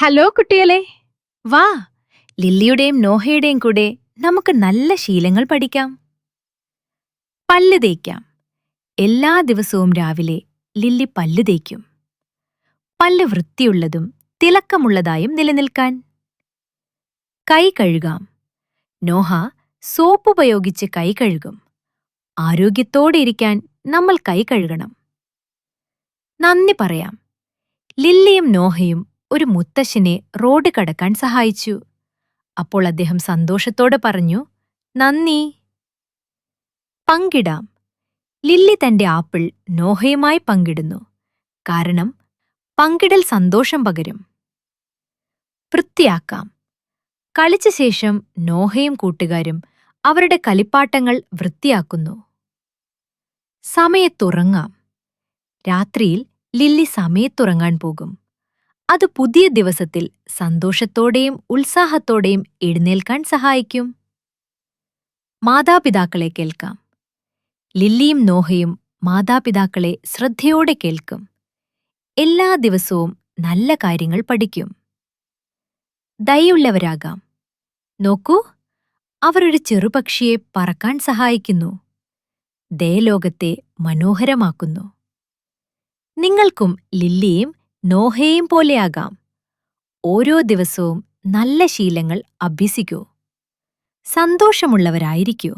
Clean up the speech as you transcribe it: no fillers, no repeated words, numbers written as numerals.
Hello കുട്ടികളെ, വാ ലില്ലിയുടെയും നോഹയുടെയും കൂടെ നമുക്ക് നല്ല ശീലങ്ങൾ പഠിക്കാം. പല്ല് തേക്കാം. എല്ലാ ദിവസവും രാവിലെ ലില്ലി പല്ല് തേക്കും. പല്ല് വൃത്തിയുള്ളതും തിളക്കമുള്ളതായും നിലനിൽക്കാൻ. കൈ കഴുകാം. നോഹ സോപ്പ് ഉപയോഗിച്ച് കൈ കഴുകും. ആരോഗ്യത്തോടെ ഇരിക്കാൻ നമ്മൾ കൈ കഴുകണം. നന്ദി പറയാം. ലില്ലിയും നോഹയും ഒരു മുത്തശ്ശനെ റോഡ് കടക്കാൻ സഹായിച്ചു. അപ്പോൾ അദ്ദേഹം സന്തോഷത്തോടെ പറഞ്ഞു, നന്ദി. പങ്കിടാം. ലില്ലി തന്റെ ആപ്പിൾ നോഹയുമായി പങ്കിടുന്നു. കാരണം പങ്കിടൽ സന്തോഷം പകരും. വൃത്തിയാക്കാം. കളിച്ച ശേഷം നോഹയും കൂട്ടുകാരും അവരുടെ കളിപ്പാട്ടങ്ങൾ വൃത്തിയാക്കുന്നു. സമയത്തുറങ്ങാം. രാത്രിയിൽ ലില്ലി സമയത്തുറങ്ങാൻ പോകും. അത് പുതിയ ദിവസത്തിൽ സന്തോഷത്തോടെയും ഉത്സാഹത്തോടെയും എഴുന്നേൽക്കാൻ സഹായിക്കും. മാതാപിതാക്കളെ കേൾക്കാം. ലില്ലിയും നോഹയും മാതാപിതാക്കളെ ശ്രദ്ധയോടെ കേൾക്കും. എല്ലാ ദിവസവും നല്ല കാര്യങ്ങൾ പഠിക്കും. ദയുള്ളവരാകാം. നോക്കൂ, അവർ ഒരു ചെറുപക്ഷിയെ പറക്കാൻ സഹായിക്കുന്നു. ദയലോകത്തെ മനോഹരമാക്കുന്നു. നിങ്ങൾക്കും ലില്ലിയും നോഹയെയും പോലെയാകാം. ഓരോ ദിവസവും നല്ല ശീലങ്ങൾ അഭ്യസിക്കൂ. സന്തോഷമുള്ളവരായിരിക്കൂ.